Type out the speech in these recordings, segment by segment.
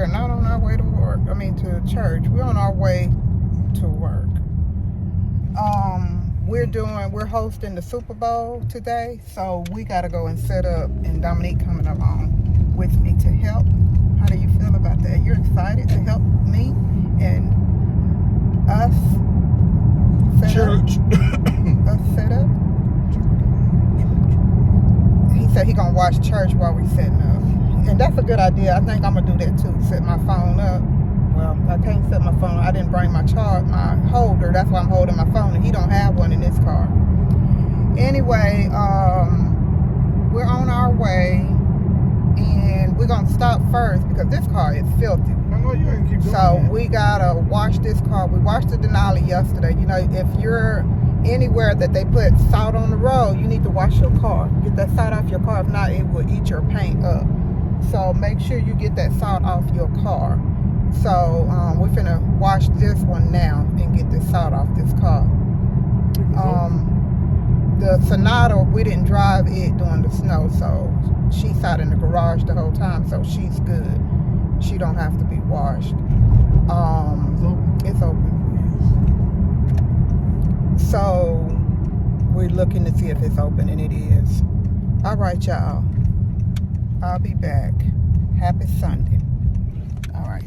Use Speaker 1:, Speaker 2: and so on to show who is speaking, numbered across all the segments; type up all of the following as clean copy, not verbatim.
Speaker 1: are not on our way to work. To church. We're on our way to work. We're hosting the Super Bowl today, so we gotta go and set up, and Dominique coming along with me to help. How do you feel about that? You're excited to help me and us
Speaker 2: church.
Speaker 1: Us set up? He said he gonna watch church while we setting up. And that's a good idea. I think I'm gonna do that too. Set my phone up. Well, I can't set my phone. I didn't bring my holder. That's why I'm holding my phone, and he don't have one in his car. Anyway, we're on our way, and we're gonna stop first because this car is filthy.
Speaker 2: I know you ain't keep doing
Speaker 1: So
Speaker 2: that.
Speaker 1: we gotta wash this car. We washed the Denali yesterday. If you're anywhere that they put salt on the road, you need to wash your car. Get that salt off your car. If not, it will eat your paint up. So make sure you get that salt off your car. So we're finna wash this one now and get this salt off this car. The Sonata, we didn't drive it during the snow, so she sat in the garage the whole time, so she's good. She don't have to be washed. It's open. So we're looking to see if it's open, and it is. All right, y'all. I'll be back. Happy Sunday. All right.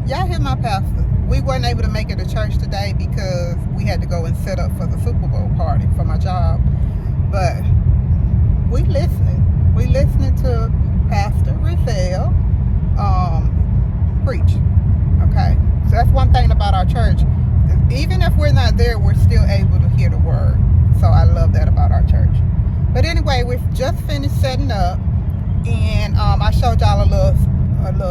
Speaker 1: Y'all hear my pastor. We weren't able to make it to church today because we had to go and set up for the Super Bowl party for my job. But we listening. We listening to Pastor Raphael preach. Okay? So that's one thing about our church. Even if we're not there, we're still able to hear the word. So I love that about our church. But anyway, we've just finished setting up, and I showed y'all a little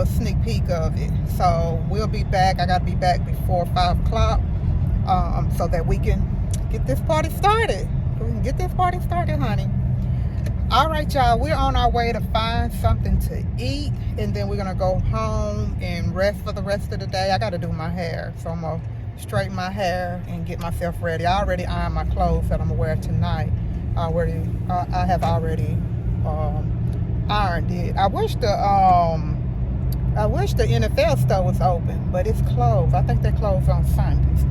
Speaker 1: sneak peek of it. So we'll be back. I gotta be back before 5 o'clock so that we can get this party started. Honey. All right, y'all, we're on our way to find something to eat, and then we're gonna go home and rest for the rest of the day. I gotta do my hair, so I'm gonna straighten my hair and get myself ready. I already ironed my clothes that I'm gonna wear tonight. I have already ironed it. I wish the NFL store was open, but it's closed. I think they're closed on Sundays.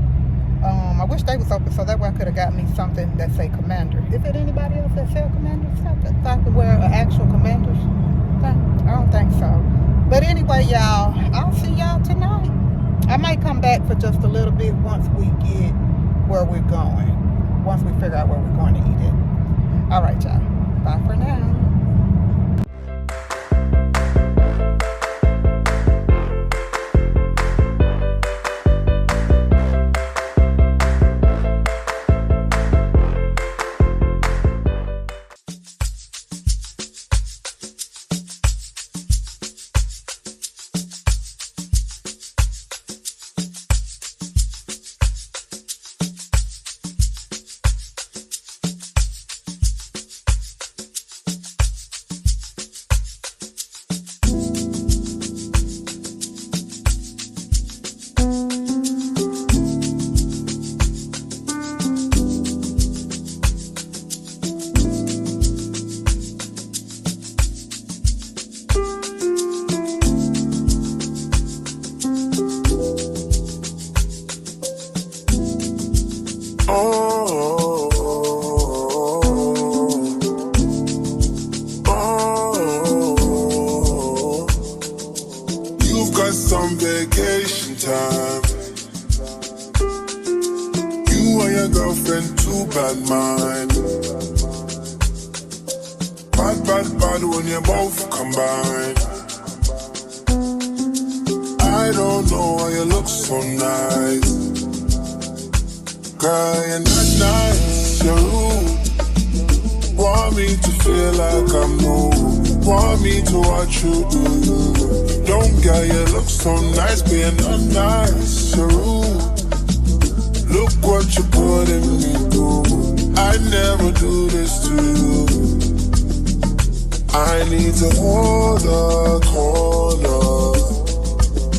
Speaker 1: I wish they was open so that way I could have got me something that say Commander. Is it anybody else that sell Commander stuff? That I could wear an actual Commander's thing? I don't think so. But anyway, y'all, I'll see y'all tonight. I might come back for just a little bit once we get where we're going. Once we figure out where we're going to eat it. All right, y'all. Bye for now.
Speaker 3: You've got some vacation time. You and your girlfriend, too bad mind. Bad when you both combine. I don't know why you look so nice. Girl, you're not nice, you're rude. Want me to feel like I'm new. Want me to watch you do. Don't get you look so nice, being unnice, you're rude. Look what you're putting me through. I never do this to you. I need to hold a corner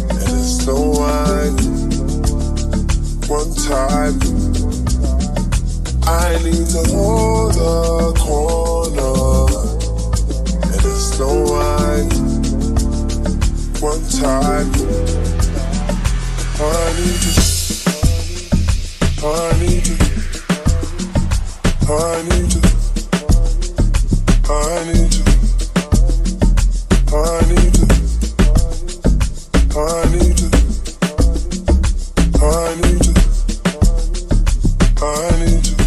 Speaker 3: and it's no wine. One time I need to hold a corner and it's no wine. One time I need to I need you, I need you, I need you, I need you, I need you, I need you, I need you.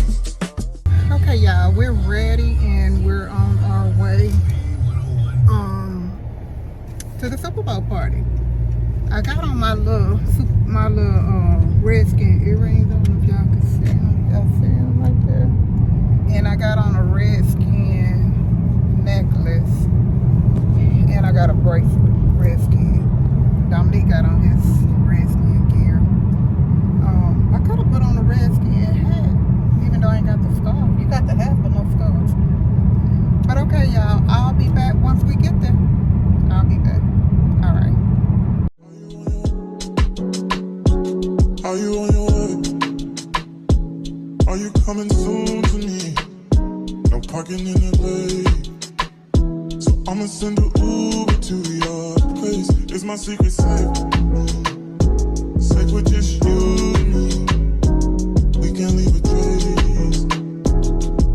Speaker 1: Okay, y'all, we're ready and we're on our way to the Super Bowl party. I got on my little Redskin earrings. I don't know if y'all can see them. Y'all see them right there? And I got on a Redskin necklace. And I got a bracelet, Redskin. Dominique got on his Redskin gear. I could have put on a Redskin hat, even though I ain't got the scarf. You got the hat, but no scarf. But okay, y'all, I'll be back once we get there. I'll be back. All right.
Speaker 3: Are you on your way? Are you coming soon to me? No parking in LA, so I'ma send an Uber to your place. It's my secret safe, safe with just you and me. We can't leave a trace.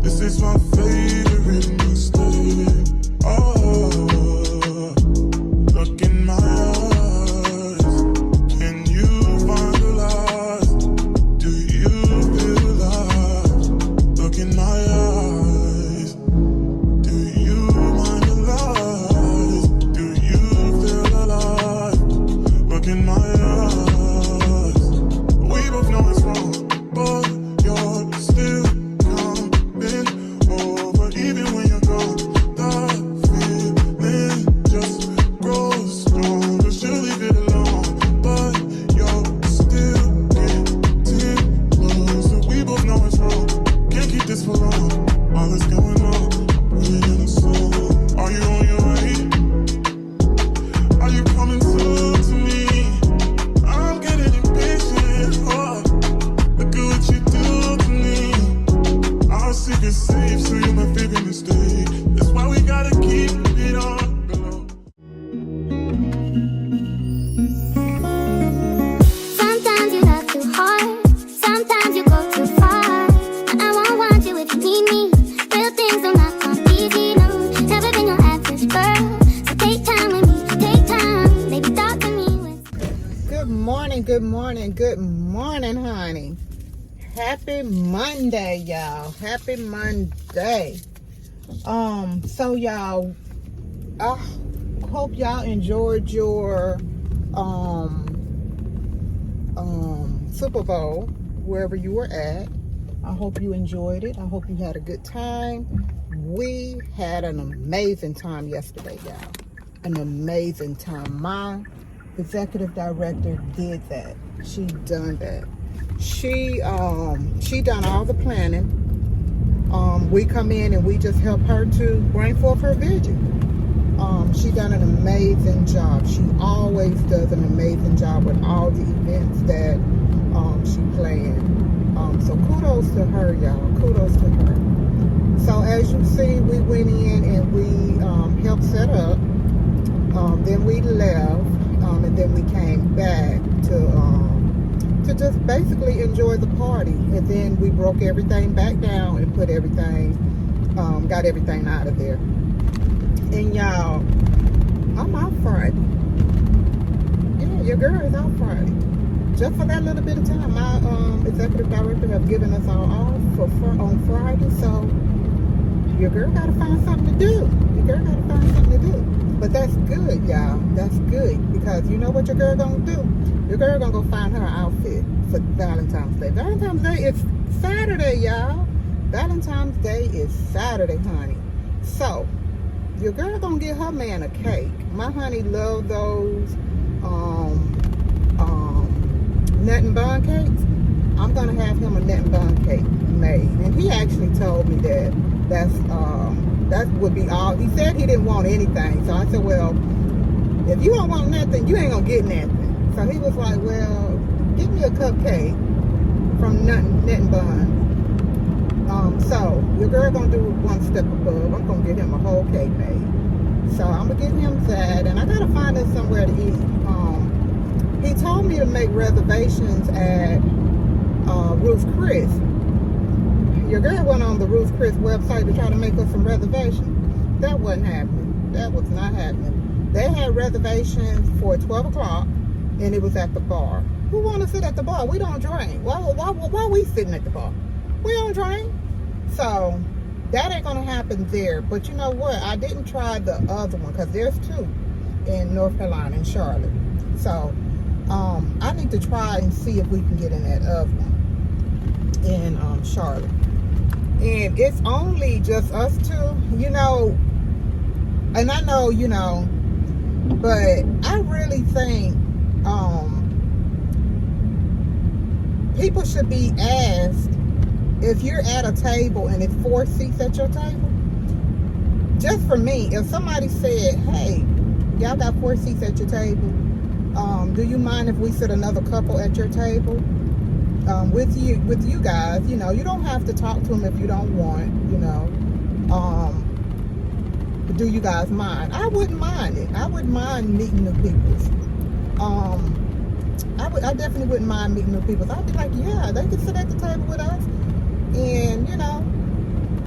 Speaker 3: This is my favorite mistake. Oh, look in my eyes. Can you find the light? Do you feel alive? Look in my eyes. Do you mind the lies? Do you feel alive? Look in my eyes. We both know it's wrong, but you're still coming over. Even when you're gone, the feeling just grows stronger. She'll leave it alone, but you're still getting closer. We both know it's wrong, can't keep this for long. All that's going on, put it in a song. Are you on your way? Are you coming soon to me? I'm getting impatient. Oh, look at what you do to me. Our secret's safe, so you're my favorite mistake. That's why we gotta keep it on the low.
Speaker 4: Sometimes you love too hard, sometimes you go too far. I won't want you if you need me. Real things don't not come easy, no. Never been your average girl, so take time with me, take time. Baby, talk to me with
Speaker 1: Good morning, good morning, good morning, honey. Happy Monday, y'all. Happy Monday. So y'all, I hope y'all enjoyed your Super Bowl wherever you were at. I hope you enjoyed it. I hope you had a good time. We had an amazing time yesterday, y'all. An amazing time. My executive director did that. She done that. She done all the planning. We come in and we just help her to bring forth her vision. She done an amazing job. She always does an amazing job with all the events that she planned. So kudos to her, y'all. Kudos to her. So as you see, we went in and we helped set up. Then we left, and then we came back to just basically enjoy the party. And then we broke everything back down and put everything, got everything out of there. And y'all, I'm out Friday. Yeah, your girl is out Friday. Just for that little bit of time, my executive director have given us all off on Friday. So your girl got to find something to do. Your girl got to find something to do. But that's good, y'all. That's good, because you know what your girl gonna do? Your girl gonna go find her outfit for Valentine's Day. Valentine's Day is Saturday, y'all. Valentine's Day is Saturday, honey. So, your girl gonna get her man a cake. My honey love those nut and bun cakes. I'm gonna have him a nut and bun cake made. And he actually told me that that would be all. He said he didn't want anything. So I said, well, if you don't want nothing, you ain't gonna get nothing. So he was like, well, give me a cupcake from nut and bun. So your girl gonna do one step above. I'm gonna get him a whole cake made. So I'm gonna get him that, and I gotta find us somewhere to eat. He told me to make reservations at Ruth's Chris. Your girl went on the Ruth's Chris website to try to make us some reservations. That wasn't happening. That was not happening. They had reservations for 12 o'clock, and it was at the bar. Who want to sit at the bar? We don't drink. Why we sitting at the bar? We don't drink. So that ain't gonna happen there. But you know what? I didn't try the other one because there's two in North Carolina, in Charlotte. So I need to try and see if we can get in that other one in Charlotte. And it's only just us two, you know. And I know, you know, but I really think people should be asked, if you're at a table and it's 4 seats at your table, just for me, if somebody said, hey, y'all got 4 seats at your table, do you mind if we sit another couple at your table with you guys? You know, you don't have to talk to them if you don't want, you know. Do you guys mind? I wouldn't mind it. I wouldn't mind meeting new people. I definitely wouldn't mind meeting new people. I'd be like, yeah, they can sit at the table with us, and you know,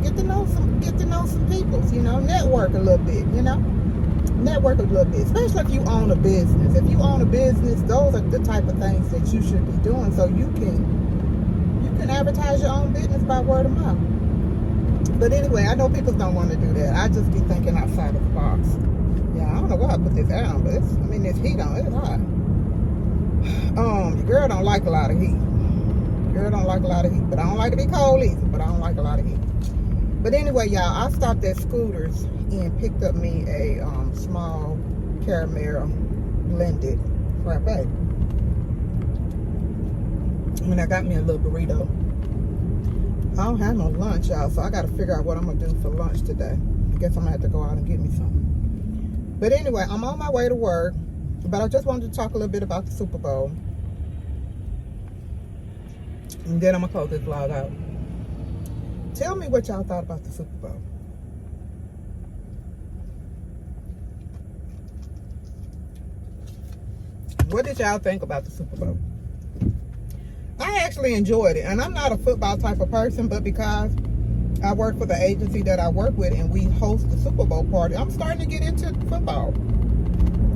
Speaker 1: get to know some people. You know, network a little bit. You know, network a little bit. Especially if you own a business. If you own a business, those are the type of things that you should be doing, so you can advertise your own business by word of mouth. But anyway, I know people don't want to do that. I just be thinking outside of the box. Yeah, I don't know why I put this down, but it's heat on. It's hot. Your girl don't like a lot of heat. Girl don't like a lot of heat, but I don't like to be cold either. But I don't like a lot of heat. But anyway, y'all, I stopped at Scooters and picked up me a small caramel blended frappe. And I got me a little burrito. I don't have no lunch, y'all, so I got to figure out what I'm going to do for lunch today. I guess I'm going to have to go out and get me something. But anyway, I'm on my way to work, but I just wanted to talk a little bit about the Super Bowl. And then I'm going to close this vlog out. Tell me what y'all thought about the Super Bowl. What did y'all think about the Super Bowl? I actually enjoyed it, and I'm not a football type of person, but because I work for the agency that I work with and we host the Super Bowl party, I'm starting to get into football.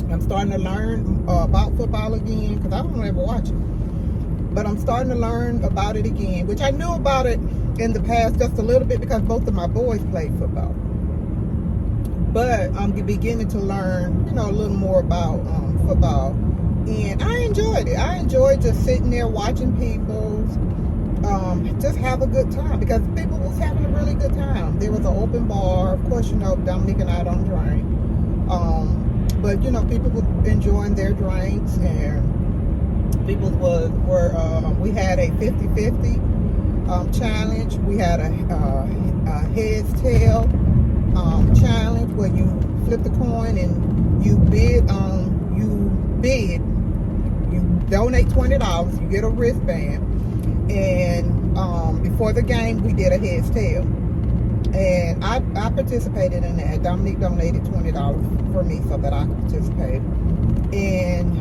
Speaker 1: I'm starting to learn about football again, because I don't ever watch it. But I'm starting to learn about it again, which I knew about it in the past just a little bit because both of my boys played football. But I'm beginning to learn, you know, a little more about football. And I enjoyed it. I enjoyed just sitting there watching people just have a good time, because people was having a really good time. There was an open bar. Of course, you know, Dominique and I don't drink. But, you know, people were enjoying their drinks, and people we had a 50-50 challenge. We had a heads tail challenge where you flip the coin and you bid, you donate $20, you get a wristband, and before the game we did a heads tail, and I participated in that. Dominique donated $20 for me so that I could participate, and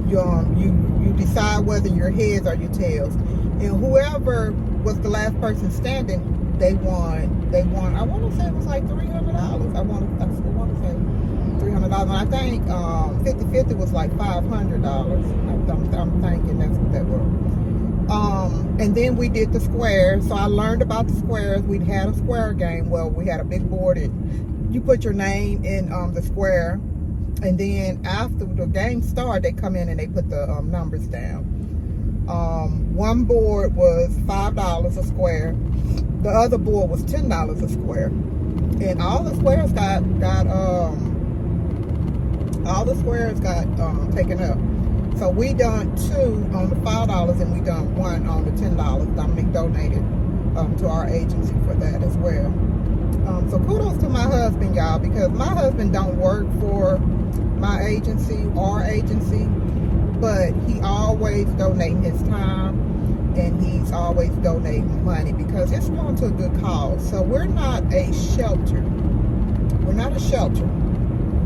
Speaker 1: you decide whether your heads or your tails, and whoever was the last person standing, they won. I want to say it was like $300. I want to say $300. And I think 50-50 was like $500. I'm thinking that's what that was. And then we did the squares. So I learned about the squares. We had a square game. Well, we had a big board, and you put your name in the square, and then after the game started, they come in and they put the numbers down. One board was $5 a square. The other board was $10 a square. And all the squares got taken up. So we done 2 on the $5 and we done 1 on the $10. Dominic donated to our agency for that as well. So kudos to my husband, y'all, because my husband don't work for my agency, our agency, but he always donating his time and he's always donating money because it's going to a good cause. So we're not a shelter. We're not a shelter.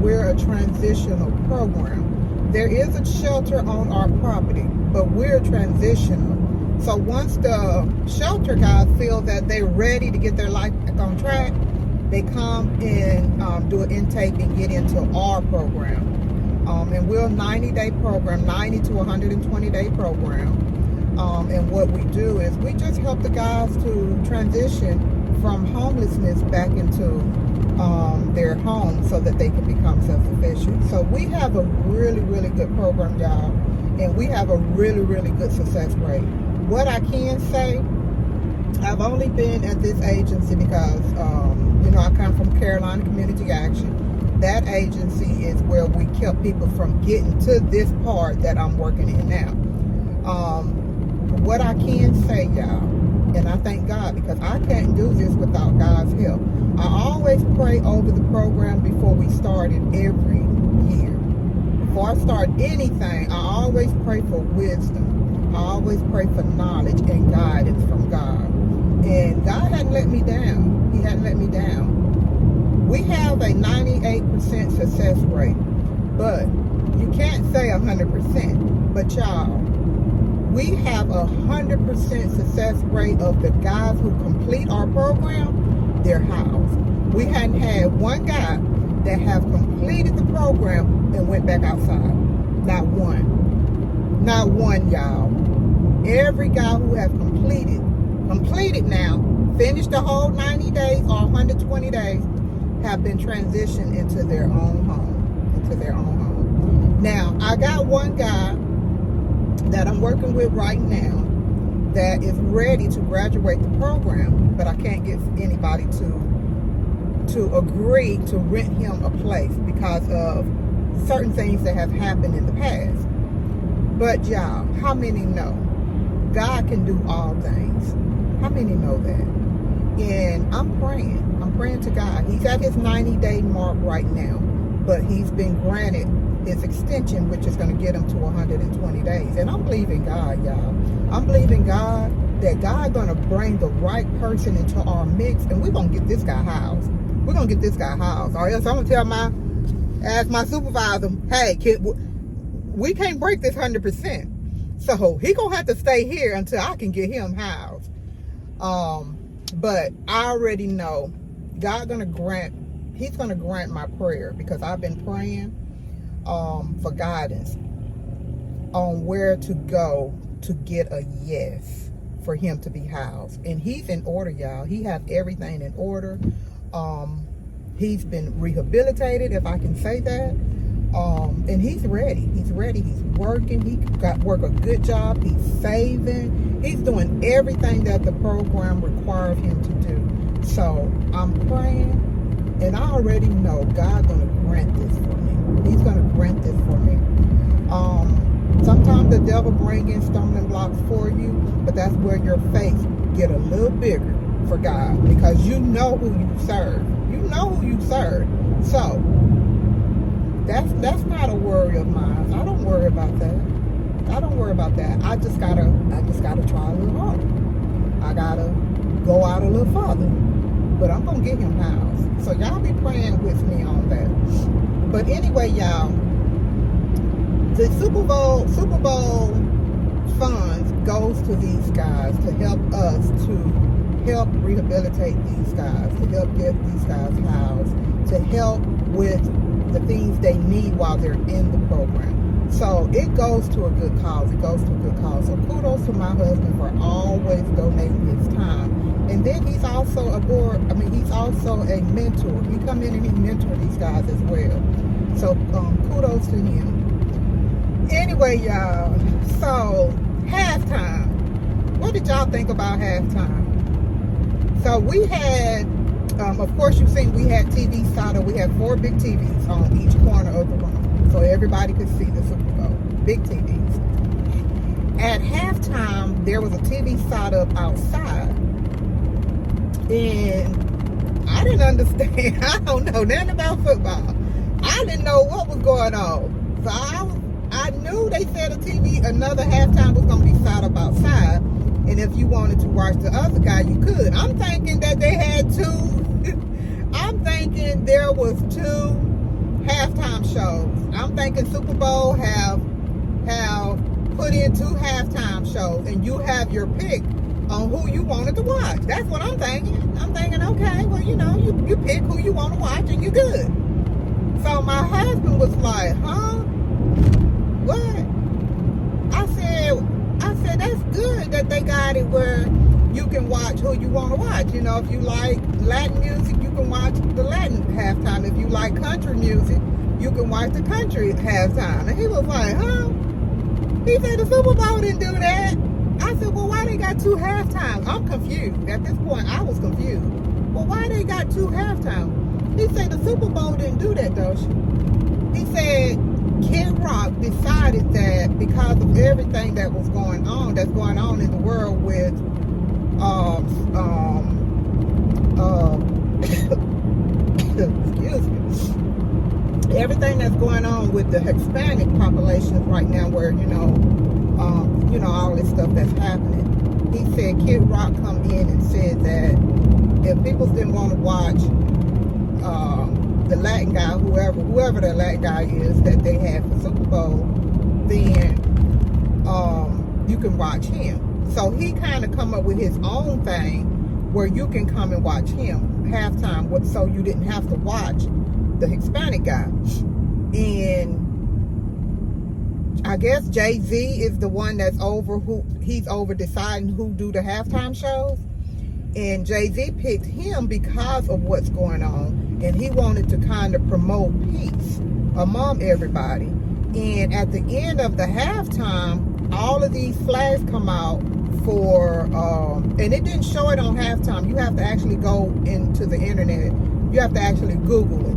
Speaker 1: We're a transitional program. There is a shelter on our property, but we're transitional. So once the shelter guys feel that they're ready to get their life back on track, they come and do an intake and get into our program. And we're a 90-day program, 90 to 120-day program. And what we do is we just help the guys to transition from homelessness back into their home so that they can become self-sufficient. So we have a really, really good program, y'all, and we have a really, really good success rate. What I can say, I've only been at this agency because, I come from Carolina Community Action. That agency is where we kept people from getting to this part that I'm working in now. What I can say, y'all, and I thank God because I can't do this without God's help. I always pray over the program before we started every year. Before I start anything, I always pray for wisdom. I always pray for knowledge and guidance from God. And God hadn't let me down. He hadn't let me down. We have a 98% success rate, but you can't say 100%. But y'all, we have 100% success rate of the guys who complete our program, their house. We hadn't had one guy that have completed the program and went back outside. Not one. Not one, y'all. Every guy who have completed now, finished the whole 90 days or 120 days, have been transitioned into their own home. Now, I got one guy that I'm working with right now that is ready to graduate the program, but I can't get anybody to agree to rent him a place because of certain things that have happened in the past. But y'all, how many know God can do all things? How many know that? And I'm praying to God. He's at his 90-day mark right now, but he's been granted his extension, which is going to get him to 120 days. And I'm believing God, y'all. I'm believing God that God's going to bring the right person into our mix, and we're going to get this guy housed. We're going to get this guy housed. Or else I'm going to ask my supervisor, hey, we can't break this 100%. So he going to have to stay here until I can get him housed. But I already know God's going to grant, he's going to grant my prayer because I've been praying for guidance on where to go to get a yes for him to be housed. And he's in order, y'all. He has everything in order. He's been rehabilitated, if I can say that. And he's ready. He's working. He work a good job. He's saving. He's doing everything that the program requires him to do. So I'm praying, and I already know God's going to grant this for me. He's going to grant this for me. Sometimes the devil bring in stumbling blocks for you, but that's where your faith get a little bigger for God, because you know who you serve. You know who you serve. So that's not a worry of mine. I don't worry about that. I just gotta try a little harder. I gotta go out a little farther. But I'm gonna get him housed. So y'all be praying with me on that. But anyway, y'all, the Super Bowl funds goes to these guys to help us to help rehabilitate these guys, to help get these guys housed, to help with the things they need while they're in the program. So it goes to a good cause. So kudos to my husband for always donating his time. And then he's also he's also a mentor. He come in and he mentor these guys as well. So kudos to him. Anyway, y'all, so halftime. What did y'all think about halftime? So we had, of course you've seen we had TV set up. We had 4 big TVs on each corner of the room. So everybody could see the Super Bowl. Big TVs. At halftime, there was a TV set up outside. And I didn't understand. I don't know nothing about football. I didn't know what was going on. So I knew they said another halftime was going to be set up outside. And if you wanted to watch the other guy, you could. I'm thinking that they had 2. I'm thinking there was 2 halftime shows. I'm thinking Super Bowl have put in 2 halftime shows. And you have your pick on who you wanted to watch. That's what I'm thinking. I'm thinking, okay, well, you pick who you want to watch and you're good. So my husband was like, huh? What? I said, that's good that they got it where you can watch who you want to watch. If you like Latin music, you can watch the Latin halftime. If you like country music, you can watch the country halftime. And he was like, huh? He said the Super Bowl didn't do that. I said, well, why they got 2 halftimes? I'm confused. At this point, I was confused. Well, why they got 2 halftimes? He said the Super Bowl didn't do that, though. He said Kid Rock decided that because of everything that was going on, that's going on in the world with excuse me, everything that's going on with the Hispanic population right now, where all this stuff that's happening. He said Kid Rock come in and said that if people didn't want to watch the Latin guy, whoever the Latin guy is that they had for Super Bowl, then you can watch him. So he kind of come up with his own thing where you can come and watch him halftime, so you didn't have to watch the Hispanic guy. And I guess Jay-Z is the one that's he's over deciding who do the halftime shows. And Jay-Z picked him because of what's going on. And he wanted to kind of promote peace among everybody. And at the end of the halftime, all of these flags come out for, and it didn't show it on halftime. You have to actually go into the internet. You have to actually Google it.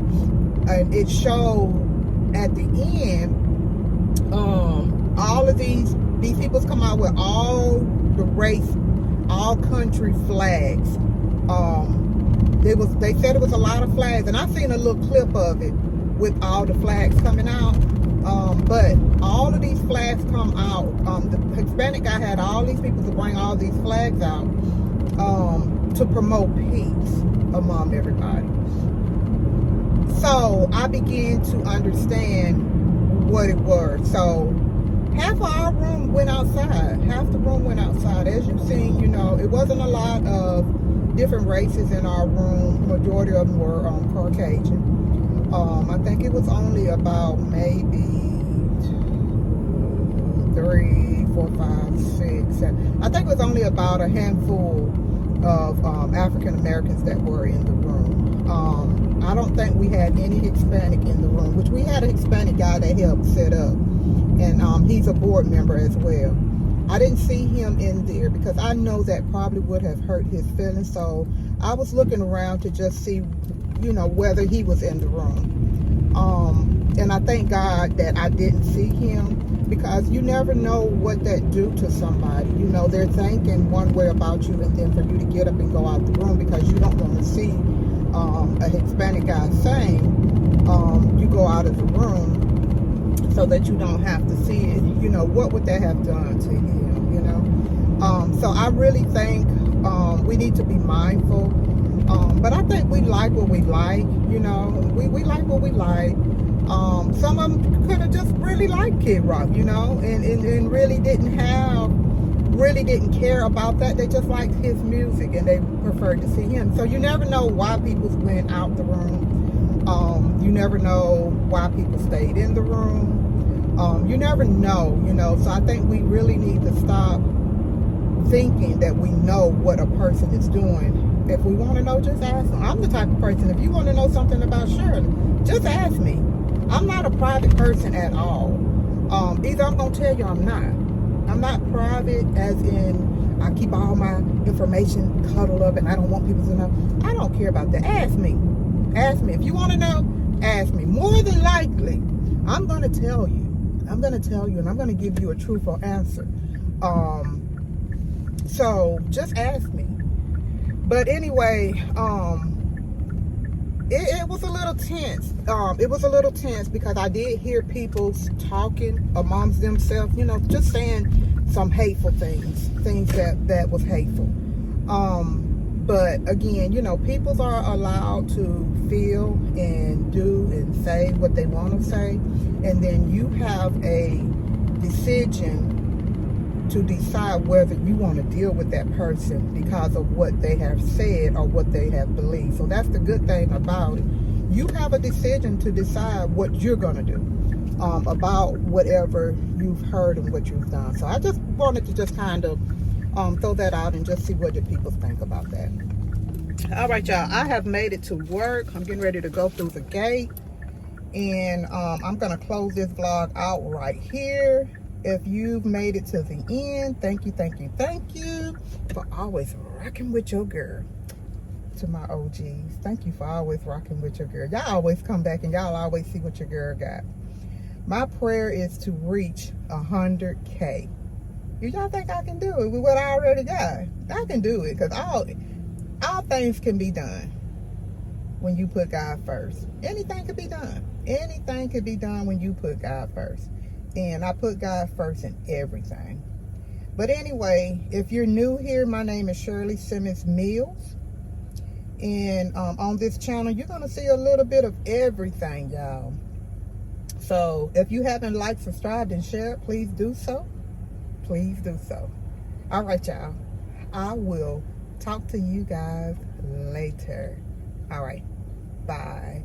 Speaker 1: And it showed at the end, all of these people come out with all the race, all country flags. They said it was a lot of flags, and I seen a little clip of it with all the flags coming out. But all of these flags come out. The Hispanic guy had all these people to bring all these flags out to promote peace among everybody. So I began to understand what it was. So half of our room went outside. Half the room went outside. As you've seen, it wasn't a lot of different races in our room. Majority of them were Caucasian. I think it was only about maybe 3, 4, 5, 6, 7. I think it was only about a handful of African Americans that were in the room. I don't think we had any Hispanic in the room, which we had a Hispanic guy that helped set up. And he's a board member as well. I didn't see him in there because I know that probably would have hurt his feelings. So I was looking around to just see, whether he was in the room. And I thank God that I didn't see him, because you never know what that do to somebody. They're thinking one way about you, and then for you to get up and go out the room because you don't want to see a Hispanic guy sing, you go out of the room so that you don't have to see it. What would that have done to him, So I really think we need to be mindful. But I think we like what we like, we like what we like. Some of them could have just really liked Kid Rock, and really didn't care about that. They just liked his music and they preferred to see him. So you never know why people went out the room. You never know why people stayed in the room. You never know, So I think we really need to stop thinking that we know what a person is doing. If we want to know, just ask them. I'm the type of person, if you want to know something about Shirley, just ask me. I'm not a private person at all. Either I'm going to tell you I'm not. I'm not private as in I keep all my information cuddled up and I don't want people to know. I don't care about that. Ask me. Ask me. If you want to know, ask me. More than likely, I'm going to tell you. I'm going to tell you, and I'm going to give you a truthful answer. So just ask me. But anyway, it was a little tense. It was a little tense because I did hear people talking amongst themselves, you know, just saying some hateful things that was hateful. But again, you know, people are allowed to feel and do and say what they want to say, and then you have a decision to decide whether you want to deal with that person because of what they have said or what they have believed. So that's the good thing about it. You have a decision to decide what you're going to do about whatever you've heard and what you've done. So I just wanted to just kind of throw that out and just see what the people think about that. All right, y'all. I have made it to work. I'm getting ready to go through the gate. And I'm going to close this vlog out right here. If you've made it to the end, thank you for always rocking with your girl. To my OGs, thank you for always rocking with your girl. Y'all always come back and y'all always see what your girl got. My prayer is to reach 100K. Y'all think I can do it with what I already got? I can do it because all things can be done when you put God first. Anything can be done. Anything can be done when you put God first. And I put God first in everything. But anyway, if you're new here, my name is Shirley Simmons-Mills. And on this channel, you're going to see a little bit of everything, y'all. So if you haven't liked, subscribed, and shared, please do so. Please do so. All right, y'all. I will talk to you guys later. All right. Bye.